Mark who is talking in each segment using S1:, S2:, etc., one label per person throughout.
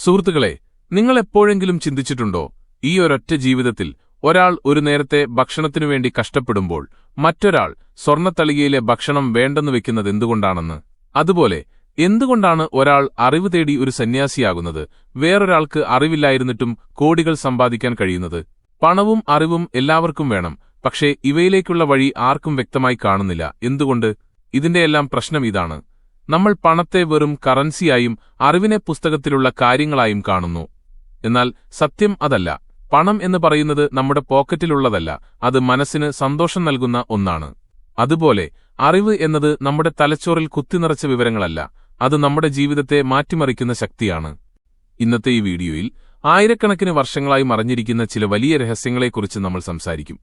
S1: സുഹൃത്തുക്കളെ, നിങ്ങൾ എപ്പോഴെങ്കിലും ചിന്തിച്ചിട്ടുണ്ടോ, ഈ ഒരൊറ്റ ജീവിതത്തിൽ ഒരാൾ ഒരു നേരത്തെ ഭക്ഷണത്തിനുവേണ്ടി കഷ്ടപ്പെടുമ്പോൾ മറ്റൊരാൾ സ്വർണ്ണത്തളികയിലെ ഭക്ഷണം വേണ്ടെന്ന് വെക്കുന്നത് എന്തുകൊണ്ടാണെന്ന്? അതുപോലെ എന്തുകൊണ്ടാണ് ഒരാൾ അറിവ് തേടി ഒരു സന്യാസിയാകുന്നത്, വേറൊരാൾക്ക് അറിവില്ലായിരുന്നിട്ടും കോടികൾ സമ്പാദിക്കാൻ കഴിയുന്നത്? പണവും അറിവും എല്ലാവർക്കും വേണം, പക്ഷേ ഇവയിലേക്കുള്ള വഴി ആർക്കും വ്യക്തമായി കാണുന്നില്ല. എന്തുകൊണ്ട്? ഇതിന്റെയെല്ലാം പ്രശ്നം ഇതാണ്: നമ്മൾ പണത്തെ വെറും കറൻസിയായും അറിവിനെ പുസ്തകത്തിലുള്ള കാര്യങ്ങളായും കാണുന്നു. എന്നാൽ സത്യം അതല്ല. പണം എന്ന് പറയുന്നത് നമ്മുടെ പോക്കറ്റിലുള്ളതല്ല, അത് മനസ്സിന് സന്തോഷം നൽകുന്ന ഒന്നാണ്. അതുപോലെ അറിവ് എന്നത് നമ്മുടെ തലച്ചോറിൽ കുത്തിനിറച്ച വിവരങ്ങളല്ല, അത് നമ്മുടെ ജീവിതത്തെ മാറ്റിമറിക്കുന്ന ശക്തിയാണ്. ഇന്നത്തെ ഈ വീഡിയോയിൽ ആയിരക്കണക്കിന് വർഷങ്ങളായി മറഞ്ഞിരിക്കുന്ന ചില വലിയ രഹസ്യങ്ങളെക്കുറിച്ച് നമ്മൾ സംസാരിക്കും.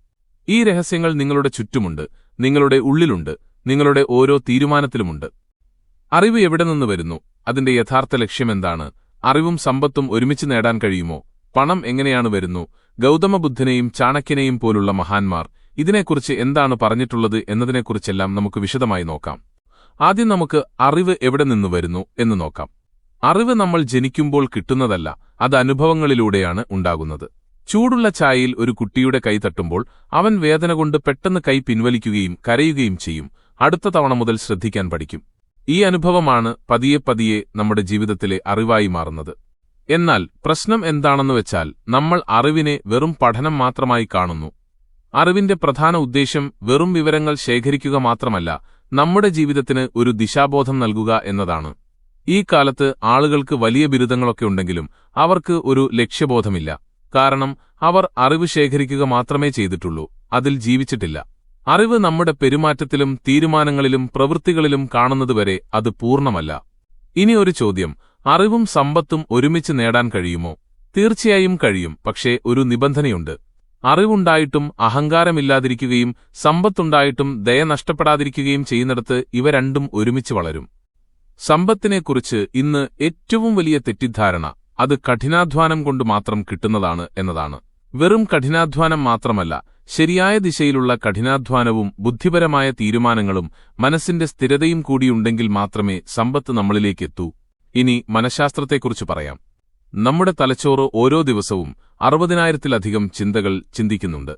S1: ഈ രഹസ്യങ്ങൾ നിങ്ങളുടെ ചുറ്റുമുണ്ട്, നിങ്ങളുടെ ഉള്ളിലുണ്ട്, നിങ്ങളുടെ ഓരോ തീരുമാനത്തിലുമുണ്ട്. അറിവ് എവിടെ നിന്ന് വരുന്നു? അതിന്റെ യഥാർത്ഥ ലക്ഷ്യമെന്താണ്? അറിവും സമ്പത്തും ഒരുമിച്ച് നേടാൻ കഴിയുമോ? പണം എങ്ങനെയാണ് വരുന്നു? ഗൗതമബുദ്ധനെയും ചാണക്യനെയും പോലുള്ള മഹാന്മാർ ഇതിനെക്കുറിച്ച് എന്താണ് പറഞ്ഞിട്ടുള്ളത് എന്നതിനെക്കുറിച്ചെല്ലാം നമുക്ക് വിശദമായി നോക്കാം. ആദ്യം നമുക്ക് അറിവ് എവിടെ നിന്ന് വരുന്നു എന്ന് നോക്കാം. അറിവ് നമ്മൾ ജനിക്കുമ്പോൾ കിട്ടുന്നതല്ല, അത് അനുഭവങ്ങളിലൂടെയാണ് ഉണ്ടാകുന്നത്. ചൂടുള്ള ചായയിൽ ഒരു കുട്ടിയുടെ കൈ തട്ടുമ്പോൾ അവൻ വേദന കൊണ്ട് പെട്ടെന്ന് കൈ പിൻവലിക്കുകയും കരയുകയും ചെയ്യും. അടുത്ത തവണ മുതൽ ശ്രദ്ധിക്കാൻ പഠിക്കും. ഈ അനുഭവമാണ് പതിയെ പതിയെ നമ്മുടെ ജീവിതത്തിലെ അറിവായി മാറുന്നത്. എന്നാൽ പ്രശ്നം എന്താണെന്ന് വെച്ചാൽ, നമ്മൾ അറിവിനെ വെറും പഠനം മാത്രമായി കാണുന്നു. അറിവിന്റെ പ്രധാന ഉദ്ദേശ്യം വെറും വിവരങ്ങൾ ശേഖരിക്കുക മാത്രമല്ല, നമ്മുടെ ജീവിതത്തിന് ഒരു ദിശാബോധം നൽകുക എന്നതാണ്. ഈ കാലത്ത് ആളുകൾക്ക് വലിയ ബിരുദങ്ങളൊക്കെ ഉണ്ടെങ്കിലും അവർക്ക് ഒരു ലക്ഷ്യബോധമില്ല. കാരണം അവർ അറിവ് ശേഖരിക്കുക മാത്രമേ ചെയ്തിട്ടുള്ളൂ, അതിൽ ജീവിച്ചിട്ടില്ല. അറിവ് നമ്മുടെ പെരുമാറ്റത്തിലും തീരുമാനങ്ങളിലും പ്രവൃത്തികളിലും കാണുന്നതുവരെ അത് പൂർണ്ണമല്ല. ഇനി ഒരു ചോദ്യം: അറിവും സമ്പത്തും ഒരുമിച്ച് നേടാൻ കഴിയുമോ? തീർച്ചയായും കഴിയും, പക്ഷേ ഒരു നിബന്ധനയുണ്ട്. അറിവുണ്ടായിട്ടും അഹങ്കാരമില്ലാതിരിക്കുകയും സമ്പത്തുണ്ടായിട്ടും ദയ നഷ്ടപ്പെടാതിരിക്കുകയും ചെയ്യുന്നിടത്ത് ഇവ രണ്ടും ഒരുമിച്ച് വളരും. സമ്പത്തിനെക്കുറിച്ച് ഇന്ന് ഏറ്റവും വലിയ തെറ്റിദ്ധാരണ അത് കഠിനാധ്വാനം കൊണ്ട് മാത്രം കിട്ടുന്നതാണ് എന്നതാണ്. വെറും കഠിനാധ്വാനം മാത്രമല്ല, ശരിയായ ദിശയിലുള്ള കഠിനാധ്വാനവും ബുദ്ധിപരമായ തീരുമാനങ്ങളും മനസ്സിന്റെ സ്ഥിരതയും കൂടിയുണ്ടെങ്കിൽ മാത്രമേ സമ്പത്ത് നമ്മളിലേക്കെത്തൂ. ഇനി മനഃശാസ്ത്രത്തെക്കുറിച്ച് പറയാം. നമ്മുടെ തലച്ചോറ് ഓരോ ദിവസവും 60,000-ത്തിലധികം ചിന്തകൾ ചിന്തിക്കുന്നുണ്ട്.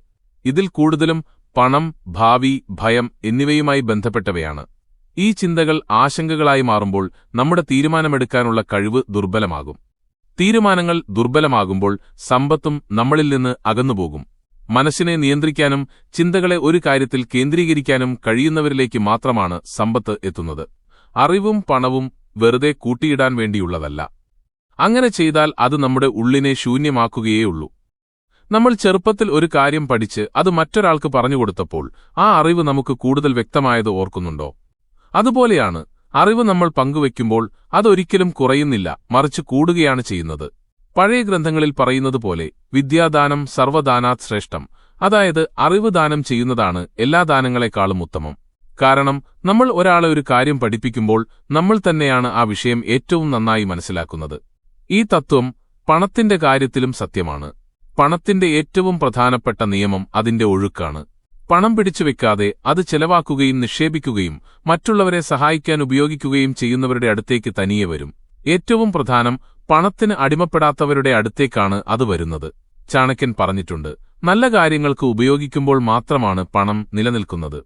S1: ഇതിൽ കൂടുതലും പണം, ഭാവി, ഭയം എന്നിവയുമായി ബന്ധപ്പെട്ടവയാണ്. ഈ ചിന്തകൾ ആശങ്കകളായി മാറുമ്പോൾ നമ്മുടെ തീരുമാനമെടുക്കാനുള്ള കഴിവ് ദുർബലമാകും. തീരുമാനങ്ങൾ ദുർബലമാകുമ്പോൾ സമ്പത്തും നമ്മളിൽ നിന്ന് അകന്നുപോകും. മനസ്സിനെ നിയന്ത്രിക്കാനും ചിന്തകളെ ഒരു കാര്യത്തിൽ കേന്ദ്രീകരിക്കാനും കഴിയുന്നവരിലേക്ക് മാത്രമാണ് സമ്പത്ത് എത്തുന്നത്. അറിവും പണവും വെറുതെ കൂട്ടിയിടാൻ വേണ്ടിയുള്ളതല്ല. അങ്ങനെ ചെയ്താൽ അത് നമ്മുടെ ഉള്ളിനെ ശൂന്യമാക്കുകയേയുള്ളൂ. നമ്മൾ ചെറുപ്പത്തിൽ ഒരു കാര്യം പഠിച്ച് അത് മറ്റൊരാൾക്ക് പറഞ്ഞുകൊടുത്തപ്പോൾ ആ അറിവ് നമുക്ക് കൂടുതൽ വ്യക്തമായത് ഓർക്കുന്നുണ്ടോ? അതുപോലെയാണ് അറിവ് നമ്മൾ പങ്കുവയ്ക്കുമ്പോൾ അതൊരിക്കലും കുറയുന്നില്ല, മറിച്ച് കൂടുകയാണ് ചെയ്യുന്നത്. പഴയ ഗ്രന്ഥങ്ങളിൽ പറയുന്നതുപോലെ വിദ്യാദാനം സർവദാനാത് ശ്രേഷ്ഠം, അതായത് അറിവ് ദാനം ചെയ്യുന്നതാണ് എല്ലാ ദാനങ്ങളെക്കാളും ഉത്തമം. കാരണം നമ്മൾ ഒരാളെ ഒരു കാര്യം പഠിപ്പിക്കുമ്പോൾ നമ്മൾ തന്നെയാണ് ആ വിഷയം ഏറ്റവും നന്നായി മനസ്സിലാക്കുന്നത്. ഈ തത്വം പണത്തിന്റെ കാര്യത്തിലും സത്യമാണ്. പണത്തിന്റെ ഏറ്റവും പ്രധാനപ്പെട്ട നിയമം അതിന്റെ ഒഴുക്കാണ്. പണം പിടിച്ചുവെക്കാതെ അത് ചെലവാക്കുകയും നിക്ഷേപിക്കുകയും മറ്റുള്ളവരെ സഹായിക്കാൻ ഉപയോഗിക്കുകയും ചെയ്യുന്നവരുടെ അടുത്തേക്ക് തനിയെ വരും. ഏറ്റവും പ്രധാനം, പണത്തിന് അടിമപ്പെടാത്തവരുടെ അടുത്തേക്കാണ് അത് വരുന്നത്. ചാണക്യൻ പറഞ്ഞിട്ടുണ്ട്, നല്ല കാര്യങ്ങൾക്ക് ഉപയോഗിക്കുമ്പോൾ മാത്രമാണ് പണം നിലനിൽക്കുന്നത്.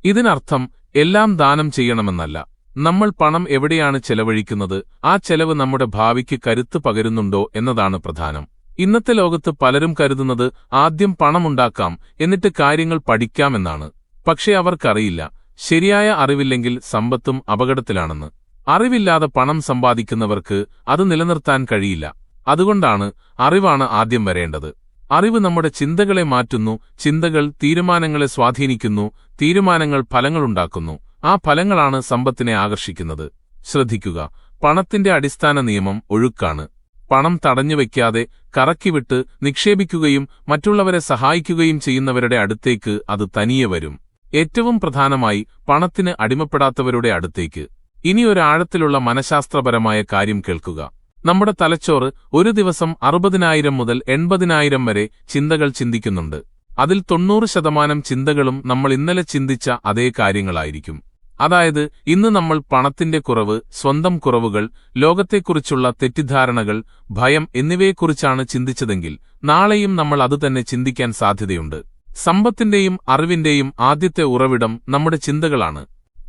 S1: ഇതിനർത്ഥം എല്ലാം ദാനം ചെയ്യണമെന്നല്ല. നമ്മൾ പണം എവിടെയാണ് ചെലവഴിക്കുന്നത്, ആ ചെലവ് നമ്മുടെ ഭാവിക്ക് കരുത്ത് പകരുന്നുണ്ടോ എന്നതാണ് പ്രധാനം. ഇന്നത്തെ ലോകത്ത് പലരും കരുതുന്നത് ആദ്യം പണമുണ്ടാക്കാം എന്നിട്ട് കാര്യങ്ങൾ പഠിക്കാമെന്നാണ്. പക്ഷേ അവർക്കറിയില്ല, ശരിയായ അറിവില്ലെങ്കിൽ സമ്പത്തും അപകടത്തിലാണെന്ന്. അറിവില്ലാതെ പണം സമ്പാദിക്കുന്നവർക്ക് അത് നിലനിർത്താൻ കഴിയില്ല. അതുകൊണ്ടാണ് അറിവാണ് ആദ്യം വരേണ്ടത്. അറിവ് നമ്മുടെ ചിന്തകളെ മാറ്റുന്നു, ചിന്തകൾ തീരുമാനങ്ങളെ സ്വാധീനിക്കുന്നു, തീരുമാനങ്ങൾ ഫലങ്ങളുണ്ടാക്കുന്നു, ആ ഫലങ്ങളാണ് സമ്പത്തിനെ ആകർഷിക്കുന്നത്. ശ്രദ്ധിക്കുക, പണത്തിന്റെ അടിസ്ഥാന നിയമം ഒഴുക്കാണ്. പണം തടഞ്ഞുവെക്കാതെ കറക്കിവിട്ട് നിക്ഷേപിക്കുകയും മറ്റുള്ളവരെ സഹായിക്കുകയും ചെയ്യുന്നവരുടെ അടുത്തേക്ക് അത് തനിയെ വരും. ഏറ്റവും പ്രധാനമായി പണത്തിന് അടിമപ്പെടാത്തവരുടെ അടുത്തേക്ക്. ഇനിയൊരാഴത്തിലുള്ള മനഃശാസ്ത്രപരമായ കാര്യം കേൾക്കുക. നമ്മുടെ തലച്ചോറ് ഒരു ദിവസം 60,000 മുതൽ 80,000 വരെ ചിന്തകൾ ചിന്തിക്കുന്നുണ്ട്. അതിൽ 90% ചിന്തകളും നമ്മൾ ഇന്നലെ ചിന്തിച്ച അതേ കാര്യങ്ങളായിരിക്കും. അതായത് ഇന്ന് നമ്മൾ പണത്തിന്റെ കുറവ്, സ്വന്തം കുറവുകൾ, ലോകത്തെക്കുറിച്ചുള്ള തെറ്റിദ്ധാരണകൾ, ഭയം എന്നിവയെക്കുറിച്ചാണ് ചിന്തിച്ചതെങ്കിൽ നാളെയും നമ്മൾ അതുതന്നെ ചിന്തിക്കാൻ സാധ്യതയുണ്ട്. സമ്പത്തിന്റെയും അറിവിന്റെയും ആദ്യത്തെ ഉറവിടം നമ്മുടെ ചിന്തകളാണ്.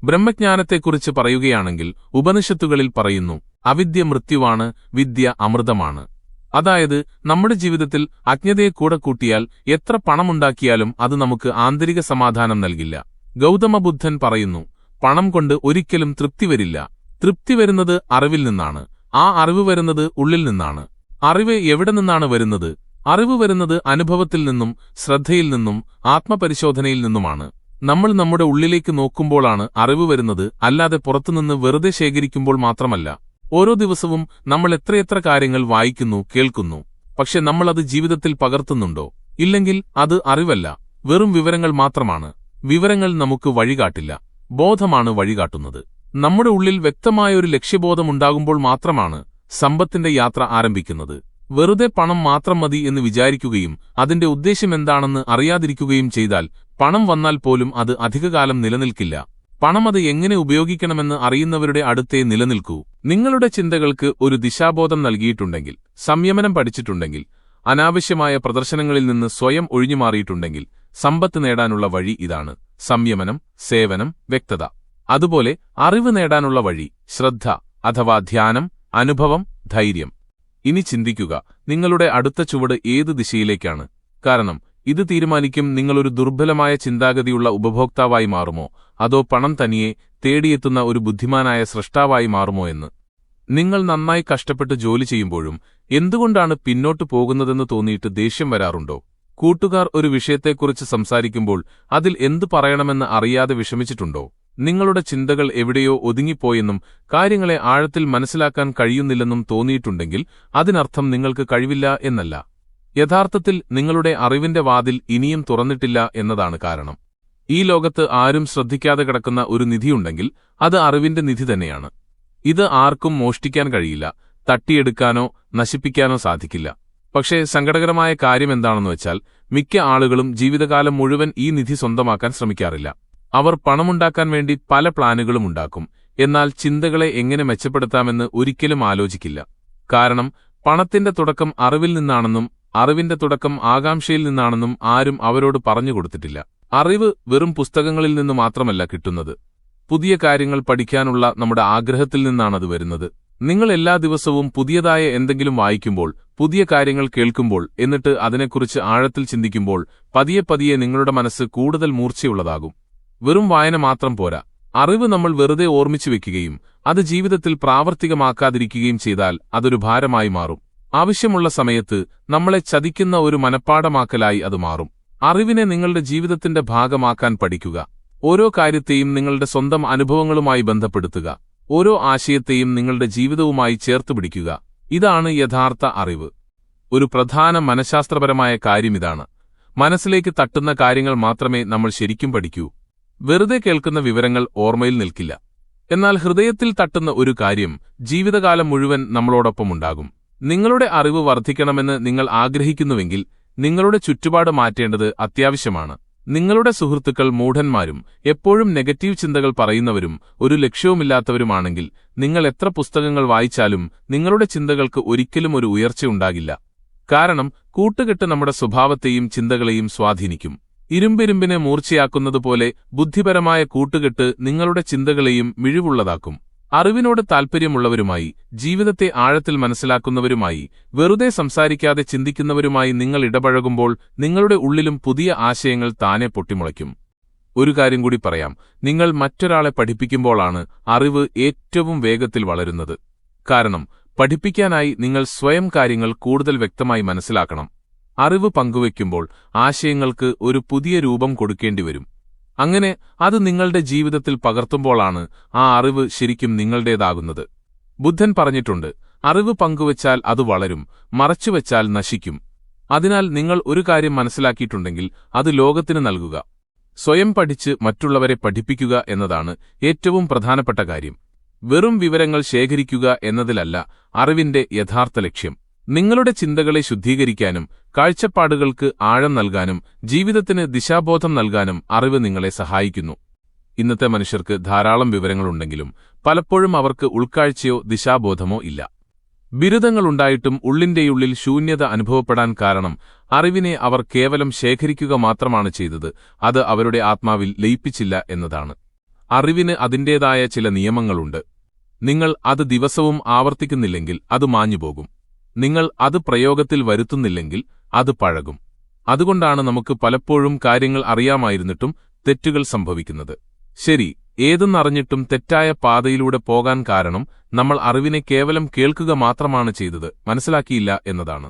S1: ബ്രഹ്മജ്ഞാനത്തെക്കുറിച്ച് പറയുകയാണെങ്കിൽ ഉപനിഷത്തുകളിൽ പറയുന്നു, അവിദ്യ മൃത്യുവാണ്, വിദ്യ അമൃതമാണ്. അതായത് നമ്മുടെ ജീവിതത്തിൽ അജ്ഞതയെ കൂടെ കൂട്ടിയാൽ എത്ര പണമുണ്ടാക്കിയാലും അത് നമുക്ക് ആന്തരിക സമാധാനം നൽകില്ല. ഗൗതമബുദ്ധൻ പറയുന്നു, പണം കൊണ്ട് ഒരിക്കലും തൃപ്തി വരില്ല. തൃപ്തി വരുന്നത് അറിവിൽ നിന്നാണ്. ആ അറിവ് വരുന്നത് ഉള്ളിൽ നിന്നാണ്. അറിവ് എവിടെ നിന്നാണ് വരുന്നത്? അറിവ് വരുന്നത് അനുഭവത്തിൽ നിന്നും, ശ്രദ്ധയിൽ നിന്നും, ആത്മപരിശോധനയിൽ നിന്നുമാണ്. നമ്മൾ നമ്മുടെ ഉള്ളിലേക്ക് നോക്കുമ്പോഴാണ് അറിവ് വരുന്നത്, അല്ലാതെ പുറത്തുനിന്ന് വെറുതെ ശേഖരിക്കുമ്പോൾ മാത്രമല്ല. ഓരോ ദിവസവും നമ്മൾ എത്രയെത്ര കാര്യങ്ങൾ വായിക്കുന്നു, കേൾക്കുന്നു. പക്ഷെ നമ്മളത് ജീവിതത്തിൽ പകർത്തുന്നുണ്ടോ? ഇല്ലെങ്കിൽ അത് അറിവല്ല, വെറും വിവരങ്ങൾ മാത്രമാണ്. വിവരങ്ങൾ നമുക്ക് വഴികാട്ടില്ല, ബോധമാണ് വഴികാട്ടുന്നത്. നമ്മുടെ ഉള്ളിൽ വ്യക്തമായൊരു ലക്ഷ്യബോധമുണ്ടാകുമ്പോൾ മാത്രമാണ് സമ്പത്തിന്റെ യാത്ര ആരംഭിക്കുന്നത്. വെറുതെ പണം മാത്രം മതി എന്ന് വിചാരിക്കുകയും അതിന്റെ ഉദ്ദേശ്യമെന്താണെന്ന് അറിയാതിരിക്കുകയും ചെയ്താൽ പണം വന്നാൽ പോലും അത് അധികകാലം നിലനിൽക്കില്ല. പണം അത് എങ്ങനെ ഉപയോഗിക്കണമെന്ന് അറിയുന്നവരുടെ അടുത്തേ നിലനിൽക്കൂ. നിങ്ങളുടെ ചിന്തകൾക്ക് ഒരു ദിശാബോധം നൽകിയിട്ടുണ്ടെങ്കിൽ, സംയമനം പഠിച്ചിട്ടുണ്ടെങ്കിൽ, അനാവശ്യമായ പ്രദർശനങ്ങളിൽ നിന്ന് സ്വയം ഒഴിഞ്ഞുമാറിയിട്ടുണ്ടെങ്കിൽ സമ്പത്ത് നേടാനുള്ള വഴി ഇതാണ്: സംയമനം, സേവനം, വ്യക്തത. അതുപോലെ അറിവ് നേടാനുള്ള വഴി ശ്രദ്ധ അഥവാ ധ്യാനം, അനുഭവം, ധൈര്യം. ഇനി ചിന്തിക്കുക, നിങ്ങളുടെ അടുത്ത ചുവട് ഏത് ദിശയിലേക്കാണ്? കാരണം ഇത് തീരുമാനിക്കും നിങ്ങളൊരു ദുർബലമായ ചിന്താഗതിയുള്ള ഉപഭോക്താവായി മാറുമോ, അതോ പണം തനിയെ തേടിയെത്തുന്ന ഒരു ബുദ്ധിമാനായ സ്രഷ്ടാവായി മാറുമോ എന്ന്. നിങ്ങൾ നന്നായി കഷ്ടപ്പെട്ട് ജോലി ചെയ്യുമ്പോഴും എന്തുകൊണ്ടാണ് പിന്നോട്ടു പോകുന്നതെന്ന് തോന്നിയിട്ട് ദേഷ്യം വരാറുണ്ടോ? കൂട്ടുകാർ ഒരു വിഷയത്തെക്കുറിച്ച് സംസാരിക്കുമ്പോൾ അതിൽ എന്തു പറയണമെന്ന് അറിയാതെ വിഷമിച്ചിട്ടുണ്ടോ? നിങ്ങളുടെ ചിന്തകൾ എവിടെയോ ഒതുങ്ങിപ്പോയെന്നും കാര്യങ്ങളെ ആഴത്തിൽ മനസ്സിലാക്കാൻ കഴിയുന്നില്ലെന്നും തോന്നിയിട്ടുണ്ടെങ്കിൽ അതിനർത്ഥം നിങ്ങൾക്ക് കഴിവില്ല എന്നല്ല. യഥാർത്ഥത്തിൽ നിങ്ങളുടെ അറിവിന്റെ വാതിൽ ഇനിയും തുറന്നിട്ടില്ല എന്നതാണ് കാരണം. ഈ ലോകത്ത് ആരും ശ്രദ്ധിക്കാതെ കിടക്കുന്ന ഒരു നിധിയുണ്ടെങ്കിൽ അത് അറിവിന്റെ നിധി തന്നെയാണ്. ഇത് ആർക്കും മോഷ്ടിക്കാൻ കഴിയില്ല, തട്ടിയെടുക്കാനോ നശിപ്പിക്കാനോ സാധിക്കില്ല. പക്ഷേ സങ്കടകരമായ കാര്യമെന്താണെന്ന് വെച്ചാൽ മിക്ക ആളുകളും ജീവിതകാലം മുഴുവൻ ഈ നിധി സ്വന്തമാക്കാൻ ശ്രമിക്കാറില്ല. അവർ പണമുണ്ടാക്കാൻ വേണ്ടി പല പ്ലാനുകളും ഉണ്ടാക്കും, എന്നാൽ ചിന്തകളെ എങ്ങനെ മെച്ചപ്പെടുത്താമെന്ന് ഒരിക്കലും ആലോചിക്കില്ല. കാരണം പണത്തിന്റെ തുടക്കം അറിവിൽ നിന്നാണെന്നും അറിവിന്റെ തുടക്കം ആകാംക്ഷയിൽ നിന്നാണെന്നും ആരും അവരോട് പറഞ്ഞുകൊടുത്തിട്ടില്ല. അറിവ് വെറും പുസ്തകങ്ങളിൽ നിന്ന് മാത്രമല്ല കിട്ടുന്നത്. പുതിയ കാര്യങ്ങൾ പഠിക്കാനുള്ള നമ്മുടെ ആഗ്രഹത്തിൽ നിന്നാണത് വരുന്നത്. നിങ്ങൾ എല്ലാ ദിവസവും പുതിയതായ എന്തെങ്കിലും വായിക്കുമ്പോൾ, പുതിയ കാര്യങ്ങൾ കേൾക്കുമ്പോൾ, എന്നിട്ട് അതിനെക്കുറിച്ച് ആഴത്തിൽ ചിന്തിക്കുമ്പോൾ പതിയെ പതിയെ നിങ്ങളുടെ മനസ്സ് കൂടുതൽ മൂർച്ചയുള്ളതാകും. വെറും വായന മാത്രം പോരാ. അറിവ് നമ്മൾ വെറുതെ ഓർമ്മിച്ചു വെക്കുകയും അത് ജീവിതത്തിൽ പ്രാവർത്തികമാക്കാതിരിക്കുകയും ചെയ്താൽ അതൊരു ഭാരമായി മാറും. ആവശ്യമുള്ള സമയത്ത് നമ്മളെ ചതിക്കുന്ന ഒരു മനഃപ്പാഠമാക്കലായി അത് മാറും. അറിവിനെ നിങ്ങളുടെ ജീവിതത്തിന്റെ ഭാഗമാക്കാൻ പഠിക്കുക. ഓരോ കാര്യത്തെയും നിങ്ങളുടെ സ്വന്തം അനുഭവങ്ങളുമായി ബന്ധപ്പെടുത്തുക. ഓരോ ആശയത്തെയും നിങ്ങളുടെ ജീവിതവുമായി ചേർത്തുപിടിക്കുക. ഇതാണ് യഥാർത്ഥ അറിവ്. ഒരു പ്രധാന മനഃശാസ്ത്രപരമായ കാര്യമിതാണ്: മനസ്സിലേക്ക് തട്ടുന്ന കാര്യങ്ങൾ മാത്രമേ നമ്മൾ ശരിക്കും പഠിക്കൂ. വെറുതെ കേൾക്കുന്ന വിവരങ്ങൾ ഓർമ്മയിൽ നിൽക്കില്ല. എന്നാൽ ഹൃദയത്തിൽ തട്ടുന്ന ഒരു കാര്യം ജീവിതകാലം മുഴുവൻ നമ്മളോടൊപ്പമുണ്ടാകും. നിങ്ങളുടെ അറിവ് വർദ്ധിക്കണമെന്ന് നിങ്ങൾ ആഗ്രഹിക്കുന്നുവെങ്കിൽ നിങ്ങളുടെ ചുറ്റുപാട് മാറ്റേണ്ടത് അത്യാവശ്യമാണ്. നിങ്ങളുടെ സുഹൃത്തുക്കൾ മൂഢന്മാരും എപ്പോഴും നെഗറ്റീവ് ചിന്തകൾ പറയുന്നവരും ഒരു ലക്ഷ്യവുമില്ലാത്തവരുമാണെങ്കിൽ നിങ്ങൾ എത്ര പുസ്തകങ്ങൾ വായിച്ചാലും നിങ്ങളുടെ ചിന്തകൾക്ക് ഒരിക്കലും ഒരു ഉയർച്ചയുണ്ടാകില്ല. കാരണം കൂട്ടുകെട്ട് നമ്മുടെ സ്വഭാവത്തെയും ചിന്തകളെയും സ്വാധീനിക്കും. ഇരുമ്പിരുമ്പിനെ മൂർച്ചയാക്കുന്നതുപോലെ ബുദ്ധിപരമായ കൂട്ടുകെട്ട് നിങ്ങളുടെ ചിന്തകളെയും മിഴിവുള്ളതാക്കും. അറിവിനോട് താൽപ്പര്യമുള്ളവരുമായി, ജീവിതത്തെ ആഴത്തിൽ മനസ്സിലാക്കുന്നവരുമായി, വെറുതെ സംസാരിക്കാതെ ചിന്തിക്കുന്നവരുമായി നിങ്ങൾ ഇടപഴകുമ്പോൾ നിങ്ങളുടെ ഉള്ളിലും പുതിയ ആശയങ്ങൾ താനെ പൊട്ടിമുളയ്ക്കും. ഒരു കാര്യം കൂടി പറയാം: നിങ്ങൾ മറ്റൊരാളെ പഠിപ്പിക്കുമ്പോഴാണ് അറിവ് ഏറ്റവും വേഗത്തിൽ വളരുന്നത്. കാരണം പഠിപ്പിക്കാനായി നിങ്ങൾ സ്വയം കാര്യങ്ങൾ കൂടുതൽ വ്യക്തമായി മനസ്സിലാക്കണം. അറിവ് പങ്കുവയ്ക്കുമ്പോൾ ആശയങ്ങൾക്ക് ഒരു പുതിയ രൂപം കൊടുക്കേണ്ടിവരും. അങ്ങനെ അത് നിങ്ങളുടെ ജീവിതത്തിൽ പകർത്തുമ്പോഴാണ് ആ അറിവ് ശരിക്കും നിങ്ങളുടേതാകുന്നത്. ബുദ്ധൻ പറഞ്ഞിട്ടുണ്ട്, അറിവ് പങ്കുവച്ചാൽ അത് വളരും, മറച്ചുവെച്ചാൽ നശിക്കും. അതിനാൽ നിങ്ങൾ ഒരു കാര്യം മനസ്സിലാക്കിയിട്ടുണ്ടെങ്കിൽ അത് ലോകത്തിന് നൽകുക. സ്വയം പഠിച്ച് മറ്റുള്ളവരെ പഠിപ്പിക്കുക എന്നതാണ് ഏറ്റവും പ്രധാനപ്പെട്ട കാര്യം. വെറും വിവരങ്ങൾ ശേഖരിക്കുക എന്നതിലല്ല അറിവിന്റെ യഥാർത്ഥ ലക്ഷ്യം. നിങ്ങളുടെ ചിന്തകളെ ശുദ്ധീകരിക്കാനും കാഴ്ചപ്പാടുകൾക്ക് ആഴം നൽകാനും ജീവിതത്തിന് ദിശാബോധം നൽകാനും അറിവ് നിങ്ങളെ സഹായിക്കുന്നു. ഇന്നത്തെ മനുഷ്യർക്ക് ധാരാളം വിവരങ്ങളുണ്ടെങ്കിലും പലപ്പോഴും അവർക്ക് ഉൾക്കാഴ്ചയോ ദിശാബോധമോ ഇല്ല. ബിരുദങ്ങളുണ്ടായിട്ടും ഉള്ളിന്റെയുള്ളിൽ ശൂന്യത അനുഭവപ്പെടാൻ കാരണം അറിവിനെ അവർ കേവലം ശേഖരിക്കുക മാത്രമാണ് ചെയ്തത്, അത് അവരുടെ ആത്മാവിൽ ലയിപ്പിച്ചില്ല എന്നതാണ്. അറിവിന് അതിന്റേതായ ചില നിയമങ്ങളുണ്ട്. നിങ്ങൾ അത് ദിവസവും ആവർത്തിക്കുന്നില്ലെങ്കിൽ അത് മാഞ്ഞുപോകും. നിങ്ങൾ അത് പ്രയോഗത്തിൽ വരുത്തുന്നില്ലെങ്കിൽ അത് പഴകും. അതുകൊണ്ടാണ് നമുക്ക് പലപ്പോഴും കാര്യങ്ങൾ അറിയാമായിരുന്നിട്ടും തെറ്റുകൾ സംഭവിക്കുന്നത്. ശരി, ഏതെന്നറിഞ്ഞിട്ടും തെറ്റായ പാതയിലൂടെ പോകാൻ കാരണം നമ്മൾ അറിവിനെ കേവലം കേൾക്കുക മാത്രമാണ് ചെയ്തത്, മനസ്സിലാക്കിയില്ല എന്നതാണ്.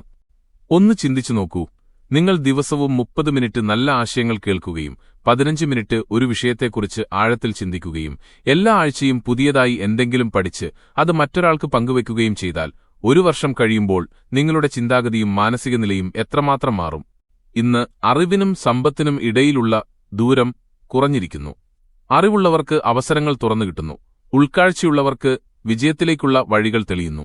S1: ഒന്ന് ചിന്തിച്ചു നോക്കൂ. നിങ്ങൾ ദിവസവും 30 മിനിറ്റ് നല്ല ആശയങ്ങൾ കേൾക്കുകയും 15 മിനിറ്റ് ഒരു വിഷയത്തെക്കുറിച്ച് ആഴത്തിൽ ചിന്തിക്കുകയും എല്ലാ ആഴ്ചയും പുതിയതായി എന്തെങ്കിലും പഠിച്ച് അത് മറ്റൊരാൾക്ക് പങ്കുവയ്ക്കുകയും ചെയ്താൽ 1 വർഷം കഴിയുമ്പോൾ നിങ്ങളുടെ ചിന്താഗതിയും മാനസിക നിലയും എത്രമാത്രം മാറും. ഇന്ന് അറിവിനും സമ്പത്തിനും ഇടയിലുള്ള ദൂരം കുറഞ്ഞിരിക്കുന്നു. അറിവുള്ളവർക്ക് അവസരങ്ങൾ തുറന്നുകിട്ടുന്നു. ഉൾക്കാഴ്ചയുള്ളവർക്ക് വിജയത്തിലേക്കുള്ള വഴികൾ തെളിയുന്നു.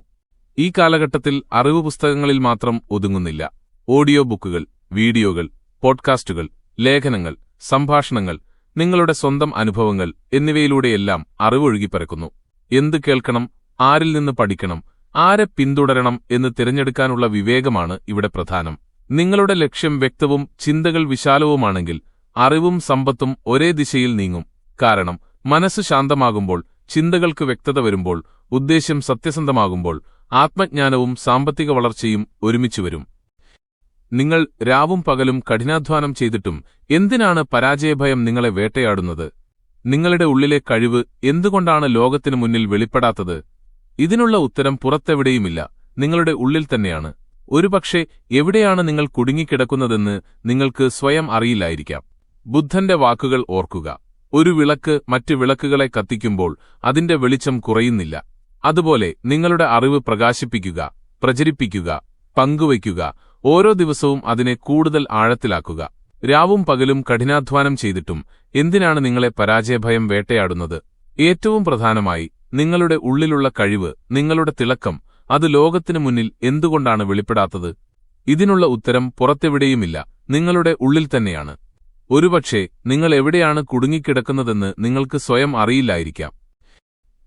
S1: ഈ കാലഘട്ടത്തിൽ അറിവ് പുസ്തകങ്ങളിൽ മാത്രം ഒതുങ്ങുന്നില്ല. ഓഡിയോ ബുക്കുകൾ, വീഡിയോകൾ, പോഡ്കാസ്റ്റുകൾ, ലേഖനങ്ങൾ, സംഭാഷണങ്ങൾ, നിങ്ങളുടെ സ്വന്തം അനുഭവങ്ങൾ എന്നിവയിലൂടെയെല്ലാം അറിവൊഴുകിപ്പരക്കുന്നു. എന്ത് കേൾക്കണം, ആരിൽ നിന്ന് പഠിക്കണം, ആരെ പിന്തുടരണം എന്ന് തിരഞ്ഞെടുക്കാനുള്ള വിവേകമാണ് ഇവിടെ പ്രധാനം. നിങ്ങളുടെ ലക്ഷ്യം വ്യക്തവും ചിന്തകൾ വിശാലവുമാണെങ്കിൽ അറിവും സമ്പത്തും ഒരേ ദിശയിൽ നീങ്ങും. കാരണം മനസ്സ് ശാന്തമാകുമ്പോൾ, ചിന്തകൾക്ക് വ്യക്തത വരുമ്പോൾ, ഉദ്ദേശ്യം സത്യസന്ധമാകുമ്പോൾ ആത്മജ്ഞാനവും സാമ്പത്തിക വളർച്ചയും ഒരുമിച്ചുവരും. നിങ്ങൾ രാവും പകലും കഠിനാധ്വാനം ചെയ്തിട്ടും എന്തിനാണ് പരാജയഭയം നിങ്ങളെ വേട്ടയാടുന്നത്? നിങ്ങളുടെ ഉള്ളിലെ കഴിവ് എന്തുകൊണ്ടാണ് ലോകത്തിനു മുന്നിൽ വെളിപ്പെടാത്തത്? ഇതിനുള്ള ഉത്തരം പുറത്തെവിടെയുമില്ല, നിങ്ങളുടെ ഉള്ളിൽ തന്നെയാണ്. ഒരുപക്ഷെ എവിടെയാണ് നിങ്ങൾ കുടുങ്ങിക്കിടക്കുന്നതെന്ന് നിങ്ങൾക്ക് സ്വയം അറിയില്ലായിരിക്കാം. ബുദ്ധന്റെ വാക്കുകൾ ഓർക്കുക. ഒരു വിളക്ക് മറ്റു വിളക്കുകളെ കത്തിക്കുമ്പോൾ അതിന്റെ വെളിച്ചം കുറയുന്നില്ല. അതുപോലെ നിങ്ങളുടെ അറിവ് പ്രകാശിപ്പിക്കുക, പ്രചരിപ്പിക്കുക, പങ്കുവയ്ക്കുക. ഓരോ ദിവസവും അതിനെ കൂടുതൽ ആഴത്തിലാക്കുക. രാവും പകലും കഠിനാധ്വാനം ചെയ്തിട്ടും എന്തിനാണ് നിങ്ങളെ പരാജയഭയം വേട്ടയാടുന്നത്? ഏറ്റവും പ്രധാനമായി നിങ്ങളുടെ ഉള്ളിലുള്ള കഴിവ്, നിങ്ങളുടെ തിളക്കം, അത് ലോകത്തിനു മുന്നിൽ എന്തുകൊണ്ടാണ് വെളിപ്പെടാത്തത്? ഇതിനുള്ള ഉത്തരം പുറത്തെവിടെയുമില്ല, നിങ്ങളുടെ ഉള്ളിൽ തന്നെയാണ്. ഒരുപക്ഷെ നിങ്ങൾ എവിടെയാണ് കുടുങ്ങിക്കിടക്കുന്നതെന്ന് നിങ്ങൾക്ക് സ്വയം അറിയില്ലായിരിക്കാം.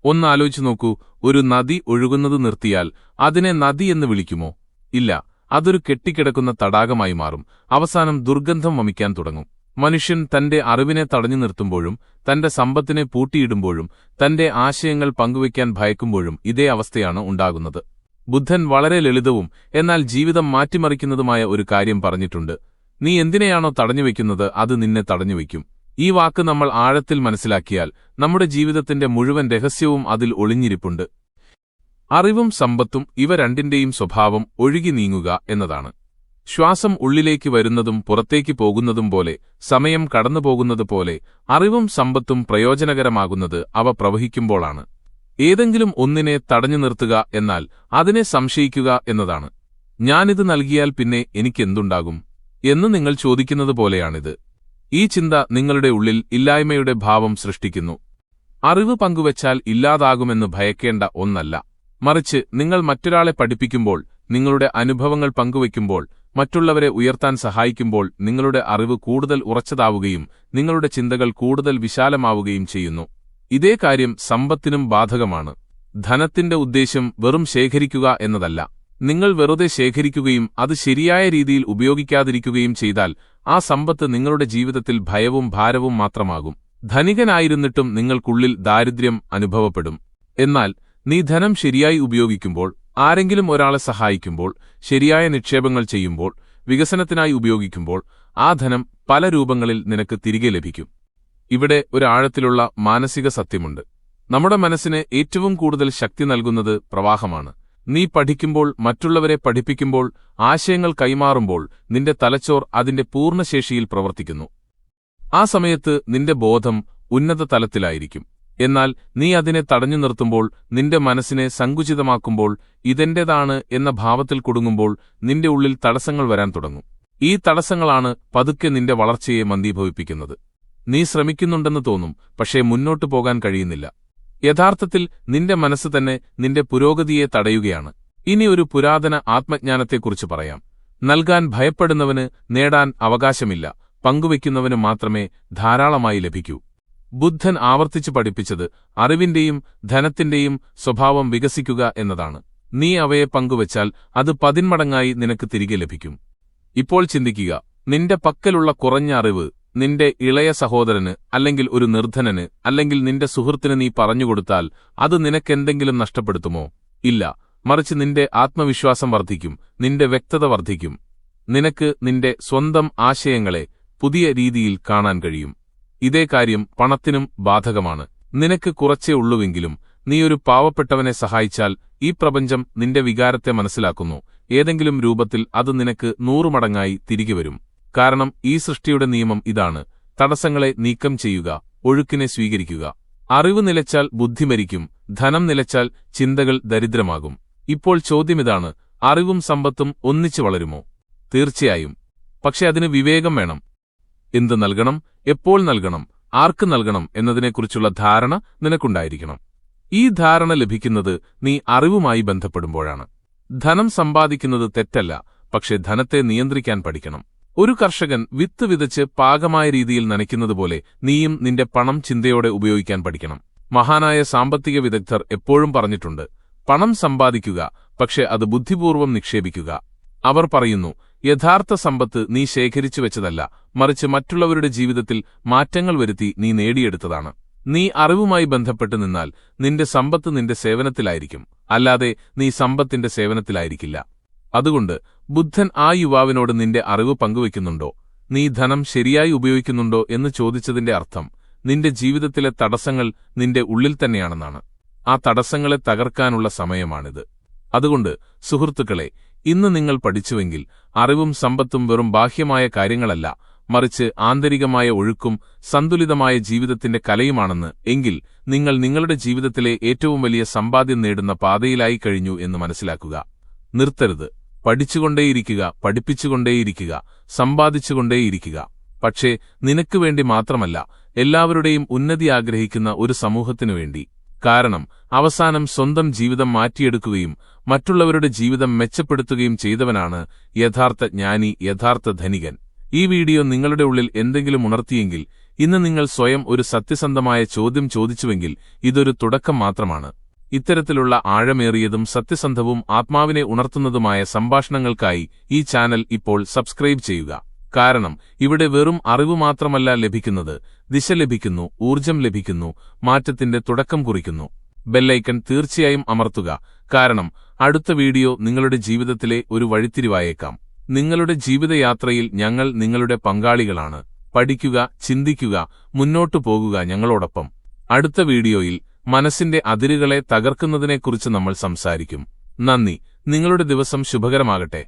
S1: ഒന്നാലോചിച്ചു നോക്കൂ. ഒരു നദി ഒഴുകുന്നത് നിർത്തിയാൽ അതിനെ നദി എന്ന് വിളിക്കുമോ? ഇല്ല, അതൊരു കെട്ടിക്കിടക്കുന്ന തടാകമായി മാറും. അവസാനം ദുർഗന്ധം വമിക്കാൻ തുടങ്ങും. മനുഷ്യൻ തന്റെ അറിവിനെ തടഞ്ഞു നിർത്തുമ്പോഴും തന്റെ സമ്പത്തിനെ പൂട്ടിയിടുമ്പോഴും തന്റെ ആശയങ്ങൾ പങ്കുവയ്ക്കാൻ ഭയക്കുമ്പോഴും ഇതേ അവസ്ഥയാണ് ഉണ്ടാകുന്നത്. ബുദ്ധൻ വളരെ ലളിതവും എന്നാൽ ജീവിതം മാറ്റിമറിക്കുന്നതുമായ ഒരു കാര്യം പറഞ്ഞിട്ടുണ്ട്. നീ എന്തിനെയാണോ തടഞ്ഞുവെക്കുന്നത് അത് നിന്നെ തടഞ്ഞുവെക്കും. ഈ വാക്ക് നമ്മൾ ആഴത്തിൽ മനസ്സിലാക്കിയാൽ നമ്മുടെ ജീവിതത്തിന്റെ മുഴുവൻ രഹസ്യവും അതിൽ ഒളിഞ്ഞിരിപ്പുണ്ട്. അറിവും സമ്പത്തും ഇവ രണ്ടിന്റെയും സ്വഭാവം ഒഴുകി നീങ്ങുക എന്നതാണ്. ശ്വാസം ഉള്ളിലേക്ക് വരുന്നതും പുറത്തേക്ക് പോകുന്നതും പോലെ, സമയം കടന്നുപോകുന്നതുപോലെ അറിവും സമ്പത്തും പ്രയോജനകരമാകുന്നത് അവ പ്രവഹിക്കുമ്പോഴാണ്. ഏതെങ്കിലും ഒന്നിനെ തടഞ്ഞു നിർത്തുക എന്നാൽ അതിനെ സംശയിക്കുക എന്നതാണ്. ഞാനിത് നൽകിയാൽ പിന്നെ എനിക്കെന്തുണ്ടാകും എന്ന് നിങ്ങൾ ചോദിക്കുന്നതുപോലെയാണിത്. ഈ ചിന്ത നിങ്ങളുടെ ഉള്ളിൽ ഇല്ലായ്മയുടെ ഭാവം സൃഷ്ടിക്കുന്നു. അറിവ് പങ്കുവച്ചാൽ ഇല്ലാതാകുമെന്ന് ഭയക്കേണ്ട ഒന്നല്ല, മറിച്ച് നിങ്ങൾ മറ്റൊരാളെ പഠിപ്പിക്കുമ്പോൾ, നിങ്ങളുടെ അനുഭവങ്ങൾ പങ്കുവയ്ക്കുമ്പോൾ, മറ്റുള്ളവരെ ഉയർത്താൻ സഹായിക്കുമ്പോൾ നിങ്ങളുടെ അറിവ് കൂടുതൽ ഉറച്ചതാവുകയും നിങ്ങളുടെ ചിന്തകൾ കൂടുതൽ വിശാലമാവുകയും ചെയ്യുന്നു. ഇതേ കാര്യം സമ്പത്തിനും ബാധകമാണ്. ധനത്തിന്റെ ഉദ്ദേശ്യം വെറും ശേഖരിക്കുക എന്നതല്ല. നിങ്ങൾ വെറുതെ ശേഖരിക്കുകയും അത് ശരിയായ രീതിയിൽ ഉപയോഗിക്കാതിരിക്കുകയും ചെയ്താൽ ആ സമ്പത്ത് നിങ്ങളുടെ ജീവിതത്തിൽ ഭയവും ഭാരവും മാത്രമാകും. ധനികനായിരുന്നിട്ടും നിങ്ങൾക്കുള്ളിൽ ദാരിദ്ര്യം അനുഭവപ്പെടും. എന്നാൽ നീ ധനം ശരിയായി ഉപയോഗിക്കുമ്പോൾ, ആരെങ്കിലും ഒരാളെ സഹായിക്കുമ്പോൾ, ശരിയായ നിക്ഷേപങ്ങൾ ചെയ്യുമ്പോൾ, വികസനത്തിനായി ഉപയോഗിക്കുമ്പോൾ ആ ധനം പല രൂപങ്ങളിൽ നിനക്ക് തിരികെ ലഭിക്കും. ഇവിടെ ഒരു ആഴത്തിലുള്ള മാനസിക സത്യമുണ്ട്. നമ്മുടെ മനസ്സിന് ഏറ്റവും കൂടുതൽ ശക്തി നൽകുന്നത് പ്രവാഹമാണ്. നീ പഠിക്കുമ്പോൾ, മറ്റുള്ളവരെ പഠിപ്പിക്കുമ്പോൾ, ആശയങ്ങൾ കൈമാറുമ്പോൾ നിന്റെ തലച്ചോർ അതിന്റെ പൂർണ്ണശേഷിയിൽ പ്രവർത്തിക്കുന്നു. ആ സമയത്ത് നിന്റെ ബോധം ഉന്നത തലത്തിലായിരിക്കും. എന്നാൽ നീ അതിനെ തടഞ്ഞു നിർത്തുമ്പോൾ, നിന്റെ മനസ്സിനെ സങ്കുചിതമാക്കുമ്പോൾ, ഇതെന്റേതാണ് എന്ന ഭാവത്തിൽ കുടുങ്ങുമ്പോൾ നിന്റെ ഉള്ളിൽ തടസ്സങ്ങൾ വരാൻ തുടങ്ങും. ഈ തടസ്സങ്ങളാണ് പതുക്കെ നിന്റെ വളർച്ചയെ മന്ദീഭവിപ്പിക്കുന്നത്. നീ ശ്രമിക്കുന്നുണ്ടെന്ന് തോന്നും, പക്ഷേ മുന്നോട്ടു പോകാൻ കഴിയുന്നില്ല. യഥാർത്ഥത്തിൽ നിന്റെ മനസ്സ് തന്നെ നിന്റെ പുരോഗതിയെ തടയുകയാണ്. ഇനി ഒരു പുരാതന ആത്മജ്ഞാനത്തെക്കുറിച്ച് പറയാം. നൽകാൻ ഭയപ്പെടുന്നവന് നേടാൻ അവകാശമില്ല, പങ്കുവയ്ക്കുന്നവന് മാത്രമേ ധാരാളമായി ലഭിക്കൂ. ബുദ്ധൻ ആവർത്തിച്ചു പഠിപ്പിച്ചത് അറിവിന്റെയും ധനത്തിന്റെയും സ്വഭാവം വികസിക്കുക എന്നതാണ്. നീ അവയെ പങ്കുവച്ചാൽ അത് 10 മടങ്ങായി നിനക്ക് തിരികെ ലഭിക്കും. ഇപ്പോൾ ചിന്തിക്കുക, നിന്റെ പക്കലുള്ള കുറഞ്ഞ അറിവ് നിന്റെ ഇളയ സഹോദരന്, അല്ലെങ്കിൽ ഒരു നിർധനന്, അല്ലെങ്കിൽ നിന്റെ സുഹൃത്തിന് നീ പറഞ്ഞുകൊടുത്താൽ അത് നിനക്കെന്തെങ്കിലും നഷ്ടപ്പെടുത്തുമോ? ഇല്ല, മറിച്ച് നിന്റെ ആത്മവിശ്വാസം വർദ്ധിക്കും, നിന്റെ വ്യക്തത വർദ്ധിക്കും. നിനക്ക് നിന്റെ സ്വന്തം ആശയങ്ങളെ പുതിയ രീതിയിൽ കാണാൻ കഴിയും. ഇതേ കാര്യം പണത്തിനും ബാധകമാണ്. നിനക്ക് കുറച്ചേ ഉള്ളുവെങ്കിലും നീ ഒരു പാവപ്പെട്ടവനെ സഹായിച്ചാൽ ഈ പ്രപഞ്ചം നിന്റെ വികാരത്തെ മനസ്സിലാക്കുന്നു. ഏതെങ്കിലും രൂപത്തിൽ അത് നിനക്ക് 100 മടങ്ങായി തിരികെ വരും. കാരണം ഈ സൃഷ്ടിയുടെ നിയമം ഇതാണ്: തടസ്സങ്ങളെ നീക്കം ചെയ്യുക, ഒഴുക്കിനെ സ്വീകരിക്കുക. അറിവ് നിലച്ചാൽ ബുദ്ധി മരിക്കും, ധനം നിലച്ചാൽ ചിന്തകൾ ദരിദ്രമാകും. ഇപ്പോൾ ചോദ്യമിതാണ്: അറിവും സമ്പത്തും ഒന്നിച്ചു വളരുമോ? തീർച്ചയായും. പക്ഷെ അതിന് വിവേകം വേണം. എന്ത് നൽകണം, എപ്പോൾ നൽകണം, ആർക്ക് നൽകണം എന്നതിനെക്കുറിച്ചുള്ള ധാരണ നിനക്കുണ്ടായിരിക്കണം. ഈ ധാരണ ലഭിക്കുന്നത് നീ അറിവുമായി ബന്ധപ്പെടുമ്പോഴാണ്. ധനം സമ്പാദിക്കുന്നത് തെറ്റല്ല, പക്ഷെ ധനത്തെ നിയന്ത്രിക്കാൻ പഠിക്കണം. ഒരു കർഷകൻ വിത്ത് വിതച്ച് പാകമായ രീതിയിൽ നനയ്ക്കുന്നതുപോലെ നീയും നിന്റെ പണം ചിന്തയോടെ ഉപയോഗിക്കാൻ പഠിക്കണം. മഹാനായ സാമ്പത്തിക വിദഗ്ധർ എപ്പോഴും പറഞ്ഞിട്ടുണ്ട്, പണം സമ്പാദിക്കുക, പക്ഷെ അത് ബുദ്ധിപൂർവ്വം നിക്ഷേപിക്കുക. അവർ പറയുന്നു, യഥാർത്ഥ സമ്പത്ത് നീ ശേഖരിച്ചു വെച്ചതല്ല, മറിച്ച് മറ്റുള്ളവരുടെ ജീവിതത്തിൽ മാറ്റങ്ങൾ വരുത്തി നീ നേടിയെടുത്തതാണ്. നീ അറിവുമായി ബന്ധപ്പെട്ട് നിന്നാൽ നിന്റെ സമ്പത്ത് നിന്റെ സേവനത്തിലായിരിക്കും, അല്ലാതെ നീ സമ്പത്തിന്റെ സേവനത്തിലായിരിക്കില്ല. അതുകൊണ്ട് ബുദ്ധൻ ആ യുവാവിനോട് നിന്റെ അറിവ് പങ്കുവയ്ക്കുന്നുണ്ടോ, നീ ധനം ശരിയായി ഉപയോഗിക്കുന്നുണ്ടോ എന്ന് ചോദിച്ചതിന്റെ അർത്ഥം നിന്റെ ജീവിതത്തിലെ തടസ്സങ്ങൾ നിന്റെ ഉള്ളിൽ തന്നെയാണെന്നാണ്. ആ തടസ്സങ്ങളെ തകർക്കാനുള്ള സമയമാണിത്. അതുകൊണ്ട് സുഹൃത്തുക്കളെ, ഇന്ന് നിങ്ങൾ പഠിച്ചുവെങ്കിൽ അറിവും സമ്പത്തും വെറും ബാഹ്യമായ കാര്യങ്ങളല്ല, മറിച്ച് ആന്തരികമായ ഒഴുക്കും സന്തുലിതമായ ജീവിതത്തിന്റെ കലയുമാണെന്ന്, എങ്കിൽ നിങ്ങൾ നിങ്ങളുടെ ജീവിതത്തിലെ ഏറ്റവും വലിയ സമ്പാദ്യം നേടുന്ന പാതയിലായി കഴിഞ്ഞു എന്ന് മനസ്സിലാക്കുക. നിർത്തരുത്. പഠിച്ചുകൊണ്ടേയിരിക്കുക, പഠിപ്പിച്ചുകൊണ്ടേയിരിക്കുക, സമ്പാദിച്ചുകൊണ്ടേയിരിക്കുക. പക്ഷേ നിനക്ക് വേണ്ടി മാത്രമല്ല, എല്ലാവരുടെയും ഉന്നതി ആഗ്രഹിക്കുന്ന ഒരു സമൂഹത്തിനു വേണ്ടി. കാരണം അവസാനം സ്വന്തം ജീവിതം മാറ്റിയെടുക്കുകയും മറ്റുള്ളവരുടെ ജീവിതം മെച്ചപ്പെടുത്തുകയും ചെയ്തവനാണ് യഥാർത്ഥ ജ്ഞാനി, യഥാർത്ഥ ധനികൻ. ഈ വീഡിയോ നിങ്ങളുടെ ഉള്ളിൽ എന്തെങ്കിലും ഉണർത്തിയെങ്കിൽ, ഇന്ന് നിങ്ങൾ സ്വയം ഒരു സത്യസന്ധമായ ചോദ്യം ചോദിച്ചുവെങ്കിൽ, ഇതൊരു തുടക്കം മാത്രമാണ്. ഇത്തരത്തിലുള്ള ആഴമേറിയതും സത്യസന്ധവും ആത്മാവിനെ ഉണർത്തുന്നതുമായ സംഭാഷണങ്ങൾക്കായി ഈ ചാനൽ ഇപ്പോൾ സബ്സ്ക്രൈബ് ചെയ്യുക. കാരണം ഇവിടെ വെറും അറിവ് മാത്രമല്ല ലഭിക്കുന്നത്, ദിശ ലഭിക്കുന്നു, ഊർജം ലഭിക്കുന്നു, മാറ്റത്തിന്റെ തുടക്കം കുറിക്കുന്നു. ബെല്ലൈക്കൺ തീർച്ചയായും അമർത്തുക, കാരണം അടുത്ത വീഡിയോ നിങ്ങളുടെ ജീവിതത്തിലെ ഒരു വഴിത്തിരിവായേക്കാം. നിങ്ങളുടെ ജീവിതയാത്രയിൽ ഞങ്ങൾ നിങ്ങളുടെ പങ്കാളികളാണ്. പഠിക്കുക, ചിന്തിക്കുക, മുന്നോട്ടു പോകുക ഞങ്ങളോടൊപ്പം. അടുത്ത വീഡിയോയിൽ മനസ്സിന്റെ അതിരുകളെ തകർക്കുന്നതിനെക്കുറിച്ച് നമ്മൾ സംസാരിക്കും. നന്ദി. നിങ്ങളുടെ ദിവസം ശുഭകരമാകട്ടെ.